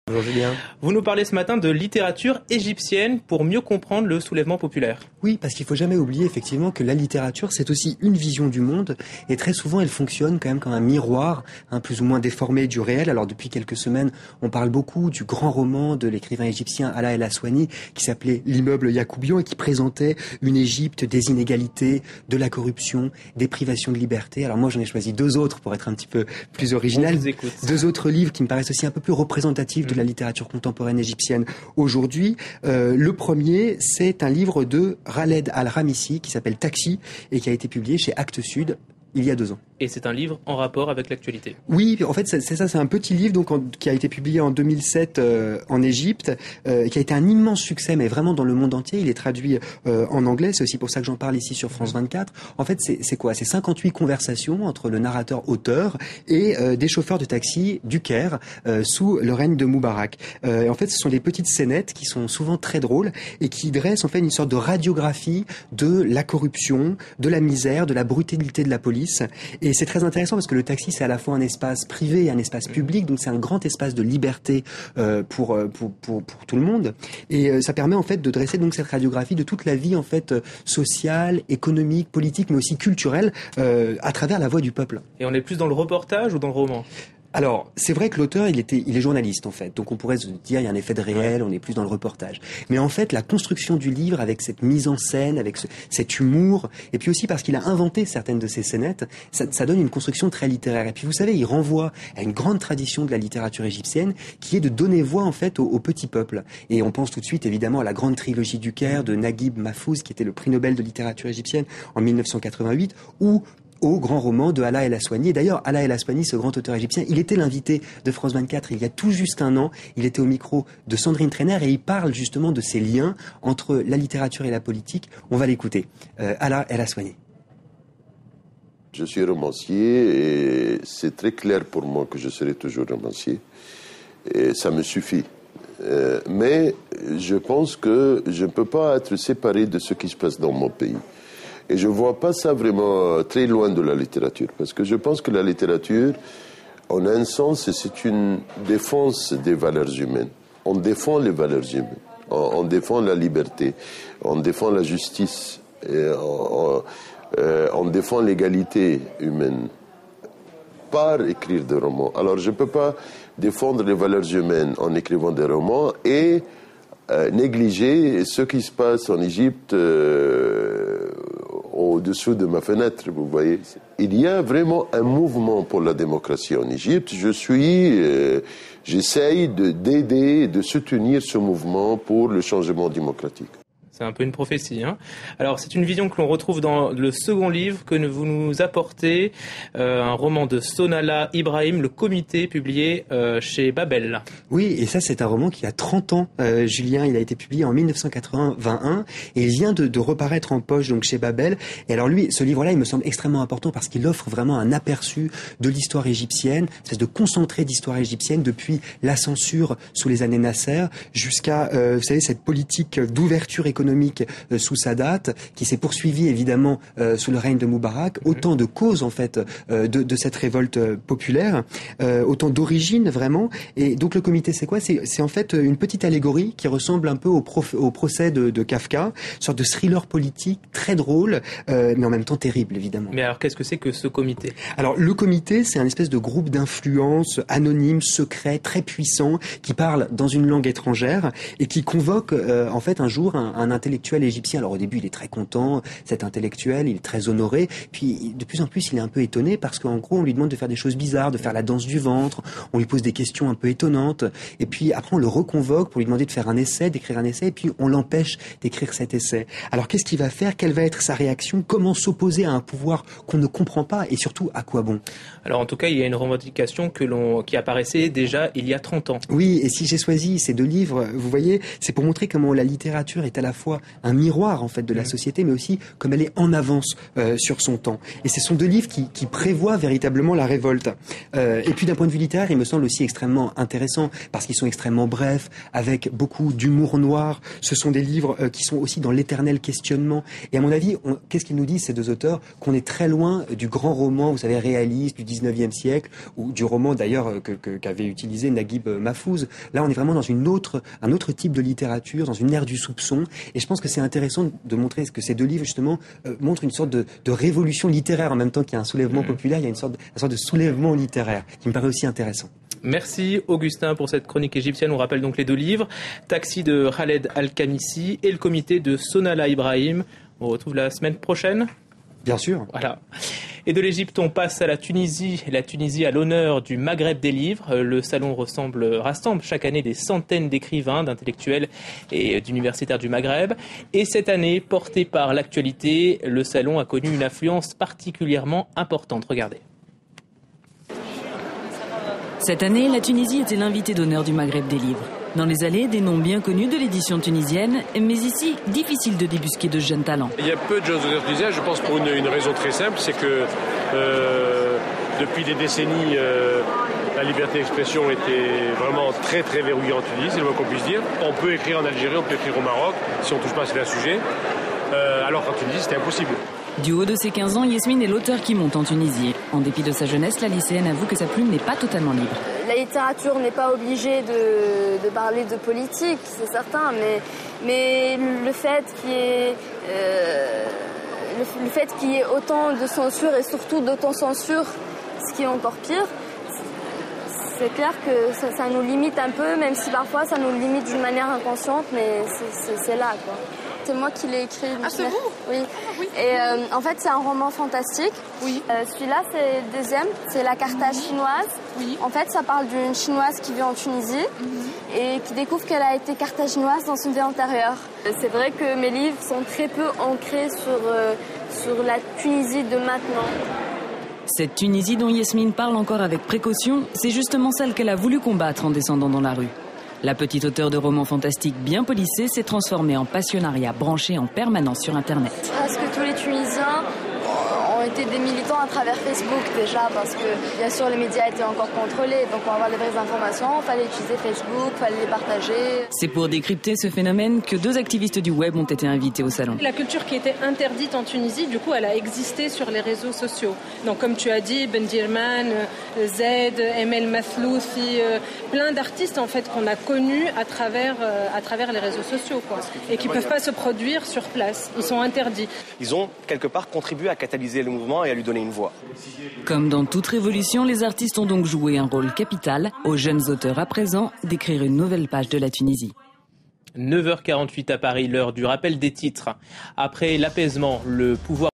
Bonjour Julien. Vous nous parlez ce matin de littérature égyptienne pour mieux comprendre le soulèvement populaire. Oui, parce qu'il faut jamais oublier effectivement que la littérature, c'est aussi une vision du monde et très souvent elle fonctionne quand même comme un miroir, plus ou moins déformé du réel. Alors depuis quelques semaines, on parle beaucoup du grand roman de l'écrivain égyptien Alaa El-Aswany qui s'appelait L'immeuble Yacoubian et qui présentait une Égypte des inégalités, de la corruption, des privations de liberté. Alors moi j'en ai choisi deux autres pour être un petit peu plus original. Deux autres livres qui me paraissent aussi un peu plus représentatifs de la littérature contemporaine égyptienne aujourd'hui. Le premier, c'est un livre de Khaled Al-Ramissi qui s'appelle Taxi et qui a été publié chez Actes Sud il y a 2 ans. Et c'est un livre en rapport avec l'actualité. Oui, en fait, c'est ça, c'est un petit livre qui a été publié en 2007 en Égypte, qui a été un immense succès, mais vraiment dans le monde entier. Il est traduit en anglais, c'est aussi pour ça que j'en parle ici sur France 24. En fait, c'est quoi ? C'est 58 conversations entre le narrateur-auteur et des chauffeurs de taxi du Caire sous le règne de Moubarak. Et en fait, ce sont des petites scénettes qui sont souvent très drôles et qui dressent en fait une sorte de radiographie de la corruption, de la misère, de la brutalité de la police. Et c'est très intéressant parce que le taxi, c'est à la fois un espace privé et un espace public, donc c'est un grand espace de liberté pour tout le monde. Et ça permet en fait de dresser donc cette radiographie de toute la vie en fait sociale, économique, politique, mais aussi culturelle à travers la voix du peuple. Et on est plus dans le reportage ou dans le roman ? Alors, c'est vrai que l'auteur, il est journaliste, en fait. Donc, on pourrait se dire, il y a un effet de réel, on est plus dans le reportage. Mais en fait, la construction du livre, avec cette mise en scène, avec cet humour, et puis aussi parce qu'il a inventé certaines de ces scénettes, ça donne une construction très littéraire. Et puis, vous savez, il renvoie à une grande tradition de la littérature égyptienne, qui est de donner voix, en fait, au petit peuple. Et on pense tout de suite, évidemment, à la grande trilogie du Caire de Naguib Mahfouz, qui était le prix Nobel de littérature égyptienne en 1988, ou au grand roman de Alaa El-Aswany. Et d'ailleurs, Alaa El-Aswany, ce grand auteur égyptien, il était l'invité de France 24 il y a tout juste 1 an. Il était au micro de Sandrine Trainer et il parle justement de ces liens entre la littérature et la politique. On va l'écouter. Alaa El-Aswany. Je suis romancier et c'est très clair pour moi que je serai toujours romancier. Et ça me suffit. Mais je pense que je ne peux pas être séparé de ce qui se passe dans mon pays. Et je ne vois pas ça vraiment très loin de la littérature. Parce que je pense que la littérature, en un sens, c'est une défense des valeurs humaines. On défend les valeurs humaines. On défend la liberté. On défend la justice. Et on défend l'égalité humaine. Par écrire des romans. Alors je ne peux pas défendre les valeurs humaines en écrivant des romans et négliger ce qui se passe en Égypte au-dessous de ma fenêtre, vous voyez. Il y a vraiment un mouvement pour la démocratie en Égypte. J'essaye d'aider, de soutenir ce mouvement pour le changement démocratique. C'est un peu une prophétie, hein. Alors, c'est une vision que l'on retrouve dans le second livre que vous nous apportez, un roman de Sonala Ibrahim, Le Comité, publié chez Babel. Oui, et ça, c'est un roman qui a 30 ans, Julien. Il a été publié en 1981 et il vient de reparaître en poche donc chez Babel. Et alors lui, ce livre-là, il me semble extrêmement important parce qu'il offre vraiment un aperçu de l'histoire égyptienne, une espèce de concentré d'histoire égyptienne depuis la censure sous les années Nasser jusqu'à, vous savez, cette politique d'ouverture économique sous Sadat, qui s'est poursuivie évidemment sous le règne de Moubarak, autant de causes en fait de cette révolte populaire, autant d'origines vraiment. Et donc le comité, c'est quoi ? C'est en fait une petite allégorie qui ressemble un peu au procès de Kafka, une sorte de thriller politique très drôle, mais en même temps terrible évidemment. Mais alors qu'est-ce que c'est que ce comité ? Alors le comité, c'est un espèce de groupe d'influence anonyme, secret, très puissant, qui parle dans une langue étrangère et qui convoque en fait un jour un intellectuel égyptien. Alors au début, il est très content, cet intellectuel, il est très honoré. Puis de plus en plus, il est un peu étonné parce qu'en gros, on lui demande de faire des choses bizarres, de faire la danse du ventre, on lui pose des questions un peu étonnantes. Et puis après, on le reconvoque pour lui demander de faire un essai, d'écrire un essai, et puis on l'empêche d'écrire cet essai. Alors qu'est-ce qu'il va faire ? Quelle va être sa réaction ? Comment s'opposer à un pouvoir qu'on ne comprend pas ? Et surtout, à quoi bon ? Alors en tout cas, il y a une revendication qui apparaissait déjà il y a 30 ans. Oui, et si j'ai choisi ces 2 livres, vous voyez, c'est pour montrer comment la littérature est à la fois fois un miroir en fait de la société, mais aussi comme elle est en avance sur son temps. Et ce sont deux livres qui prévoient véritablement la révolte. Et puis d'un point de vue littéraire, il me semble aussi extrêmement intéressant parce qu'ils sont extrêmement brefs, avec beaucoup d'humour noir. Ce sont des livres qui sont aussi dans l'éternel questionnement. Et à mon avis, qu'est-ce qu'ils nous disent ces deux auteurs? Qu'on est très loin du grand roman, vous savez, réaliste du 19e siècle, ou du roman d'ailleurs qu'avait utilisé Naguib Mahfouz. Là, on est vraiment dans un autre type de littérature, dans une ère du soupçon. Et je pense que c'est intéressant de montrer que ces deux livres, justement, montrent une sorte de révolution littéraire en même temps qu'il y a un soulèvement populaire. Il y a une sorte de soulèvement littéraire qui me paraît aussi intéressant. Merci Augustin pour cette chronique égyptienne. On rappelle donc les deux livres, Taxi de Khaled Al-Khamisi et Le Comité de Sonala Ibrahim. On retrouve la semaine prochaine. Bien sûr. Voilà. Et de l'Égypte, on passe à la Tunisie. La Tunisie à l'honneur du Maghreb des livres. Le salon rassemble chaque année des centaines d'écrivains, d'intellectuels et d'universitaires du Maghreb. Et cette année, porté par l'actualité, le salon a connu une affluence particulièrement importante. Regardez. Cette année, la Tunisie était l'invité d'honneur du Maghreb des livres. Dans les allées, des noms bien connus de l'édition tunisienne, mais ici, difficile de débusquer de jeunes talents. Il y a peu de jeunes auteurs tunisiens, je pense pour une raison très simple, c'est que depuis des décennies, la liberté d'expression était vraiment très très verrouillée en Tunisie, c'est le moins qu'on puisse dire. On peut écrire en Algérie, on peut écrire au Maroc, si on ne touche pas à certains sujets, alors qu'en Tunisie, c'était impossible. Du haut de ses 15 ans, Yasmine est l'auteur qui monte en Tunisie. En dépit de sa jeunesse, la lycéenne avoue que sa plume n'est pas totalement libre. La littérature n'est pas obligée de parler de politique, c'est certain, mais le fait qu'il y ait autant de censure et surtout d'autocensure, ce qui est encore pire, c'est clair que ça nous limite un peu, même si parfois ça nous limite d'une manière inconsciente, mais c'est là, quoi. C'est moi qui l'ai écrit. Ah, c'est vous? Oui. Oui. Et en fait, c'est un roman fantastique. Oui. Celui-là, c'est le deuxième. C'est La Carthage chinoise. Oui. En fait, ça parle d'une Chinoise qui vit en Tunisie et qui découvre qu'elle a été carthaginoise dans une vie antérieure. C'est vrai que mes livres sont très peu ancrés sur la Tunisie de maintenant. Cette Tunisie dont Yasmine parle encore avec précaution, c'est justement celle qu'elle a voulu combattre en descendant dans la rue. La petite auteure de romans fantastiques bien policés s'est transformée en passionnariat branché en permanence sur Internet. Presque tous les Tunisiens ont été des militants à travers Facebook déjà parce que bien sûr les médias étaient encore contrôlés, donc pour avoir les vraies informations, il fallait utiliser Facebook, il fallait les partager. C'est pour décrypter ce phénomène que deux activistes du web ont été invités au salon. La culture qui était interdite en Tunisie, du coup, elle a existé sur les réseaux sociaux. Donc comme tu as dit, Bendirman, Z, Emel Mathlouthi, plein d'artistes en fait qu'on a connus à travers les réseaux sociaux, quoi, et qui ne peuvent pas se produire sur place. Ils sont interdits. Ils ont quelque part contribué à catalyser le mouvement et à lui donner une voix. Comme dans toute révolution, les artistes ont donc joué un rôle capital. Aux jeunes auteurs à présent d'écrire une nouvelle page de la Tunisie. 9h48 à Paris, l'heure du rappel des titres. Après l'apaisement, le pouvoir